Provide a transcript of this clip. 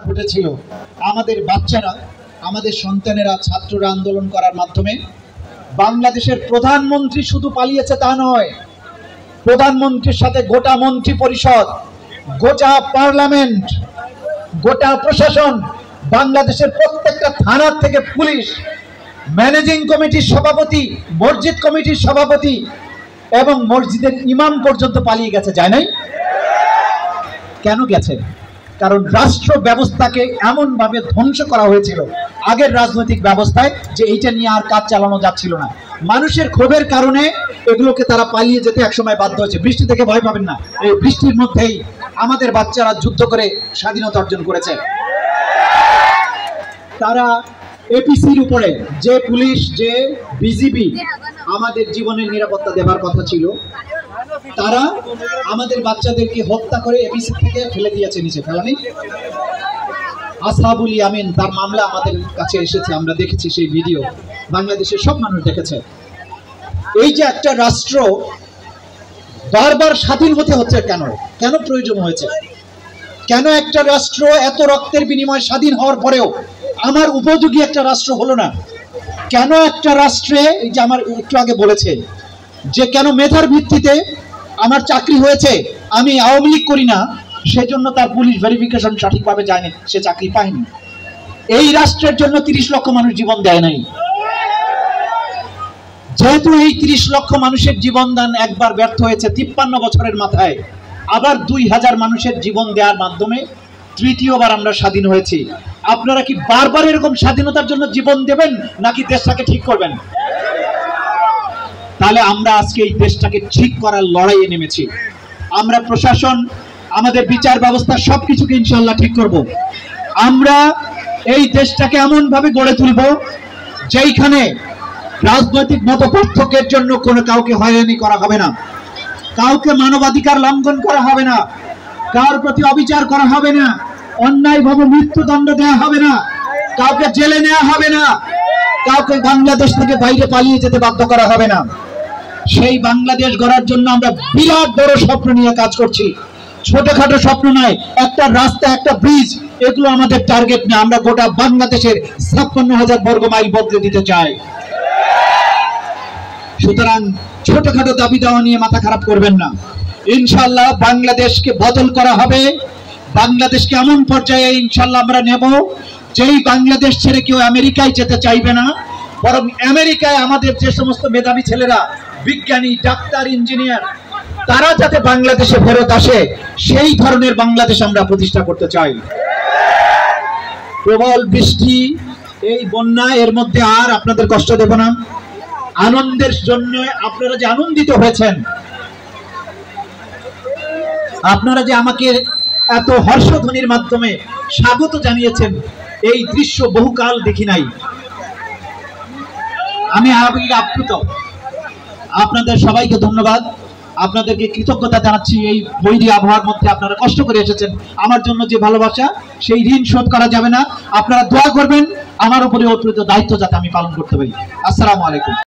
ঘটেছিল। আমাদের বাচ্চারা, আমাদের সন্তানেরা, ছাত্ররা আন্দোলন করার মাধ্যমে বাংলাদেশের প্রধানমন্ত্রী শুধু পালিয়েছে তা নয়, প্রধানমন্ত্রীর সাথে গোটা মন্ত্রী পরিষদ, গোটা পার্লামেন্ট, গোটা প্রশাসন, বাংলাদেশের প্রত্যেকটা থানা থেকে পুলিশ, ম্যানেজিং কমিটির সভাপতি, মসজিদ কমিটির সভাপতি এবং মসজিদের ইমাম পর্যন্ত পালিয়ে গেছে, যায় নাই? কেন গেছে? কারণ রাষ্ট্র ব্যবস্থাকে এমনভাবে ধ্বংস করা হয়েছিল আগের রাজনৈতিক ব্যবস্থায় যে এইটা নিয়ে আর কাজ চালানো যাচ্ছিল না। মানুষের ক্ষোভের কারণে এগুলোকে তারা পালিয়ে যেতে একসময় বাধ্য হয়েছে। বৃষ্টি থেকে ভয় পাবেন না, এই বৃষ্টির মধ্যেই আমাদের বাচ্চারা যুদ্ধ করে স্বাধীনতা অর্জন করেছে। তারা এপিসির উপরে, যে পুলিশ, যে বিজিবি আমাদের জীবনের নিরাপত্তা দেবার কথা ছিল, তারা আমাদের বাচ্চাদেরকে হত্যা করে এপিসি থেকে ফেলে দিয়েছে নিচে। ফেলানি আসহাবুল ইয়ামিন, তার মামলা আমাদের কাছে এসেছে, আমরা দেখেছি সেই ভিডিও, বাংলাদেশের সব মানুষ দেখেছে। এই যে একটা রাষ্ট্র বারবার স্বাধীন হতে হচ্ছে, কেন কেন প্রয়োজন হয়েছে? কেন একটা রাষ্ট্র এত রক্তের বিনিময়ে স্বাধীন হওয়ার পরেও আমার উপযোগী একটা রাষ্ট্র হলো না? কেন একটা রাষ্ট্রে, এই যে আমার একটু আগে বলেছে যে কেন মেধার ভিত্তিতে আমার চাকরি হয়েছে, আমি আওয়ামী লীগ করি না, সেজন্য তার পুলিশ ভেরিফিকেশন সঠিকভাবে যায়নি, সে চাকরি পায়নি। এই রাষ্ট্রের জন্য 30 লক্ষ মানুষ জীবন দেয় নাই। যেহেতু এই 30 লক্ষ মানুষের জীবন দান একবার ব্যর্থ হয়েছে 53 বছরের মাথায়, আবার 2000 মানুষের জীবন দেওয়ার মাধ্যমে তৃতীয়বার আমরা স্বাধীন হয়েছি। আপনারা কি বারবার এরকম স্বাধীনতার জন্য জীবন দেবেন নাকি দেশটাকে ঠিক করবেন? তাহলে আমরা আজকে এই দেশটাকে ঠিক করার লড়াইয়ে নেমেছি। আমরা প্রশাসন, আমাদের বিচার ব্যবস্থা সবকিছুকে ইনশাআল্লাহ ঠিক করব। আমরা এই দেশটাকে এমন ভাবে গড়ে তুলব যেইখানে রাজনৈতিক মতপার্থক্যের জন্য কোনো কাউকে হয়রানি করা হবে না, কাউকে মানবাধিকার লঙ্ঘন করা হবে না, কার প্রতি অবিচার করা হবে না, অন্যায়ভাবে মৃত্যুদণ্ড দেওয়া হবে না, কাউকে জেলে নেওয়া হবে না, কাউকে বাংলাদেশ থেকে বাইরে পালিয়ে যেতে বাধ্য করা হবে না। সেই বাংলাদেশ গড়ার জন্য আমরা বিরাট বড় স্বপ্ন নিয়ে কাজ করছি। ছোটখাটো স্বপ্ন নয়, একটা রাস্তা, একটা ব্রিজ, এগুলো আমাদের টার্গেট না। আমরা গোটা বাংলাদেশের 56,000 বর্গ মাইল বদলে দিতে চাই। সুতরাং ছোটখাটো দাবি দেওয়া নিয়ে মাথা খারাপ করবেন না। ইনশাআল্লাহ বাংলাদেশকে বদল করা হবে। বাংলাদেশকে এমন পর্যায়ে ইনশাআল্লাহ আমরা নেব যেই বাংলাদেশ ছেড়ে কেউ আমেরিকায় যেতে চাইবে না, বরং আমেরিকায় আমাদের যে সমস্ত মেধাবী ছেলেরা, বিজ্ঞানী, ডাক্তার, ইঞ্জিনিয়ার, তারা যাতে বাংলাদেশে ফেরত আসে, সেই ধরনের বাংলাদেশ আমরা প্রতিষ্ঠা করতে চাই। প্রবল বৃষ্টি, এই বন্যা, এর মধ্যে আর আপনাদের কষ্ট দেব না। আনন্দের জন্য আপনারা যে আনন্দিত হয়েছেন, আপনারা যে আমাকে এত হর্ষধ্বনির মাধ্যমে স্বাগত জানিয়েছেন, এই দৃশ্য বহুকাল দেখি নাই। আমি আপ্লুত। আপনাদের সবাইকে ধন্যবাদ, আপনাদেরকে কৃতজ্ঞতা জানাচ্ছি। এই বৈরী আবহাওয়ার মধ্যে আপনারা কষ্ট করে এসেছেন, আমার জন্য যে ভালোবাসা, সেই ঋণ শোধ করা যাবে না। আপনারা দোয়া করবেন আমার উপরে অর্পিত দায়িত্ব যাতে আমি পালন করতে পারি। আসসালামু আলাইকুম।